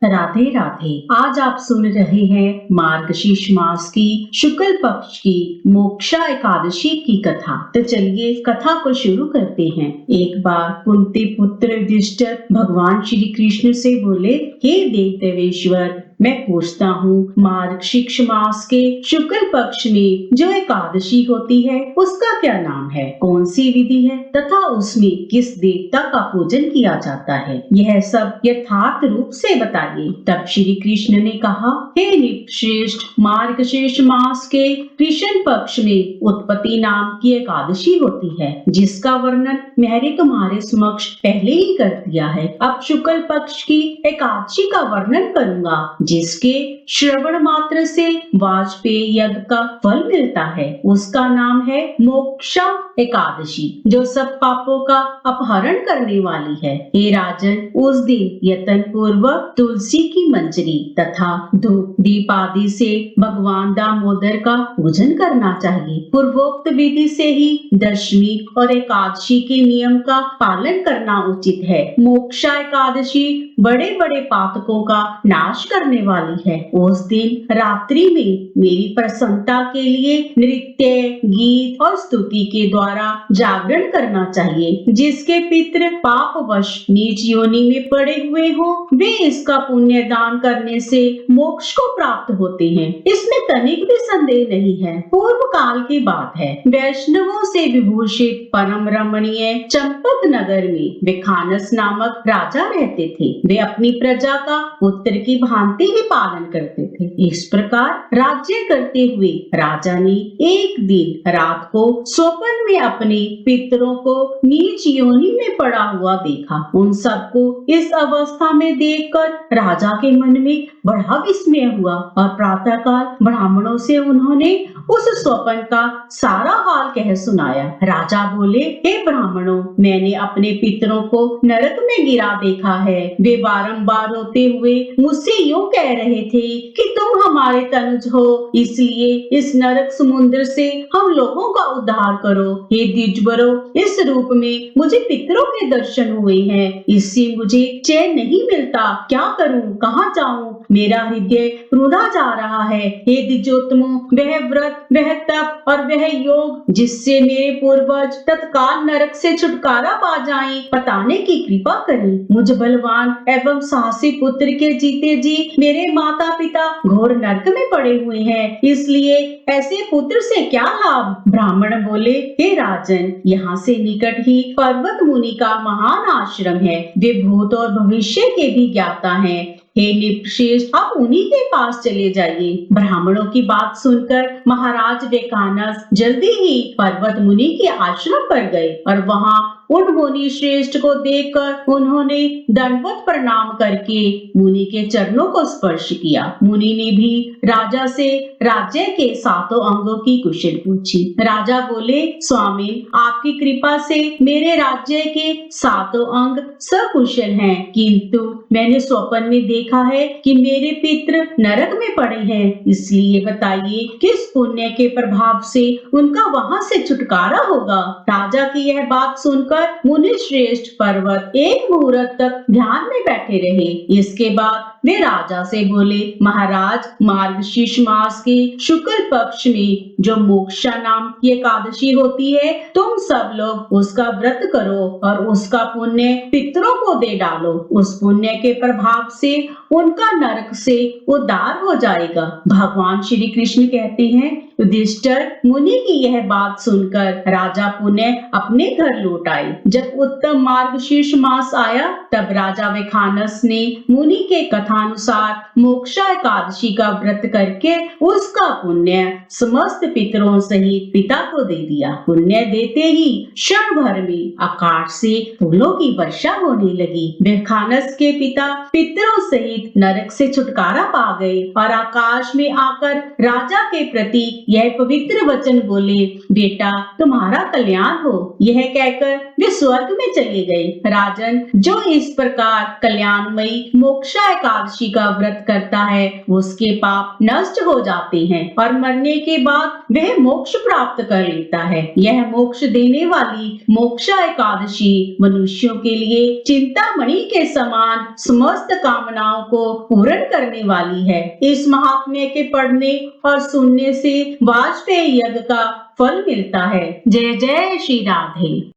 राधे राधे। आज आप सुन रहे हैं मार्गशीर्ष मास की शुक्ल पक्ष की मोक्षा एकादशी की कथा। तो चलिए कथा को शुरू करते हैं। एक बार कुंती पुत्र युधिष्ठिर भगवान श्री कृष्ण से बोले, हे देव देवेश्वर, मैं पूछता हूँ, मार्गशीर्ष मास के शुक्ल पक्ष में जो एकादशी होती है उसका क्या नाम है, कौन सी विधि है तथा उसमें किस देवता का पूजन किया जाता है, यह सब यथार्थ रूप से बताइए। तब श्री कृष्ण ने कहा, हे नृपश्रेष्ठ, मार्गशीर्ष मास के कृष्ण पक्ष में उत्पत्ति नाम की एकादशी होती है, जिसका वर्णन मैंने तुम्हारे समक्ष पहले ही कर दिया है। अब शुक्ल पक्ष की एकादशी का वर्णन करूंगा, जिसके श्रवण मात्र से वाजपेय यज्ञ का फल मिलता है। उसका नाम है मोक्षा एकादशी, जो सब पापों का अपहरण करने वाली है। हे राजन, उस दिन यत्न पूर्वक तुलसी की मंजरी तथा धूप दीप आदि से भगवान दामोदर का पूजन करना चाहिए। पूर्वोक्त विधि से ही दशमी और एकादशी के नियम का पालन करना उचित है। मोक्षा एकादशी बड़े बड़े पातकों का नाश करने वाली है। उस दिन रात्रि में मेरी प्रसन्नता के लिए नृत्य, गीत और स्तुति के द्वारा जागरण करना चाहिए। जिसके पितृ पापवश नीच योनि में पड़े हुए हो, वे इसका पुण्य दान करने से मोक्ष को प्राप्त होते हैं। इसमें तनिक भी संदेह नहीं है। पूर्व काल की बात है। वैष्णवों से विभूषित परम रमणीय चंपक नगर में विखानस नामक राजा रहते थे। वे अपनी प्रजा का पुत्र की भांति ही पालन करते थे। इस प्रकार राज्य करते हुए राजा ने एक दिन रात को स्वप्न में अपने पितरों को नीच योनि में पड़ा हुआ देखा। उन सबको इस अवस्था में देखकर राजा के मन में बड़ा विस्मय हुआ और प्रातःकाल ब्राह्मणों से उन्होंने उस स्वप्न का सारा हाल कह सुनाया। राजा बोले, हे ब्राह्मणों, मैंने अपने पितरों को नरक में गिरा देखा है। वे बारंबार रोते हुए मुझसे यूं कह रहे थे कि तुम हमारे तनुज हो, इसलिए इस नरक समुद्र से हम लोगों का उद्धार करो। हे द्विजवरों, इस रूप में मुझे पितरों के दर्शन हुए हैं, इससे मुझे चैन नहीं मिलता। क्या करूं, कहाँ जाऊं? मेरा हृदय रुंधा जा रहा है। हे द्विजोत्तमों, वह व्रत, वह तप और वह योग जिससे मेरे पूर्वज तत्काल नरक से छुटकारा पा जाएं, बताने की कृपा करें। मुझ बलवान एवं साहसी पुत्र के जीते जी मेरे माता पिता घोर नरक में पड़े हुए हैं, इसलिए ऐसे पुत्र से क्या लाभ? ब्राह्मण बोले, हे राजन, यहाँ से निकट ही पर्वत मुनि का महान आश्रम है। वे भूत और भविष्य के भी ज्ञाता हैं। हे नृपश्रेष्ठ, आप उन्हीं के पास चले जाइए। ब्राह्मणों की बात सुनकर महाराज विखानस जल्दी ही पर्वत मुनि के आश्रम पर गए और वहाँ उन मुनि श्रेष्ठ को देखकर उन्होंने दंडवत प्रणाम करके मुनि के चरणों को स्पर्श किया। मुनि ने भी राजा से राज्य के सातों अंगों की कुशल पूछी। राजा बोले, स्वामी, आपकी कृपा से मेरे राज्य के सातों अंग सकुशल हैं, किंतु मैंने स्वप्न में देखा है कि मेरे पितृ नरक में पड़े हैं। इसलिए बताइए, किस पुण्य के प्रभाव से उनका वहां से छुटकारा होगा? राजा की यह बात सुनकर मुनि श्रेष्ठ पर्वत एक मुहूर्त तक ध्यान में बैठे रहे। इसके बाद वे राजा से बोले, महाराज, मार्गशीर्ष मास के शुक्ल पक्ष में जो मोक्षा नाम की एकादशी होती है, तुम सब लोग उसका व्रत करो और उसका पुण्य पितरों को दे डालो। उस पुण्य के प्रभाव से उनका नरक से उद्धार हो जाएगा। भगवान श्री कृष्ण कहते हैं, युधिष्ठिर, मुनि की यह बात सुनकर राजा पुनः अपने घर लौट आए। जब उत्तम मार्गशीर्ष मास आया, तब राजा विखानस ने मुनि के कथानुसार मोक्षा एकादशी का व्रत करके उसका पुण्य समस्त पितरों सहित पिता को दे दिया। पुण्य देते ही क्षण भर में आकाश से फूलों की वर्षा होने लगी। विखानस के पिता पितरों सहित नरक से छुटकारा पा गए और आकाश में आकर राजा के प्रति यह पवित्र वचन बोले, बेटा तुम्हारा कल्याण हो। यह कहकर वे स्वर्ग में चले गए। राजन जो इस प्रकार कल्याणमयी मोक्षा एकादशी का व्रत करता है उसके पाप नष्ट हो जाते हैं और मरने के बाद वह मोक्ष प्राप्त कर लेता है। यह मोक्ष देने वाली मोक्षा एकादशी मनुष्यों के लिए चिंतामणि के समान समस्त कामनाओं को पूर्ण करने वाली है। इस महात्म्य के पढ़ने और सुनने से वाजपेयी यज्ञ का फल मिलता है। जय जय श्री राधे।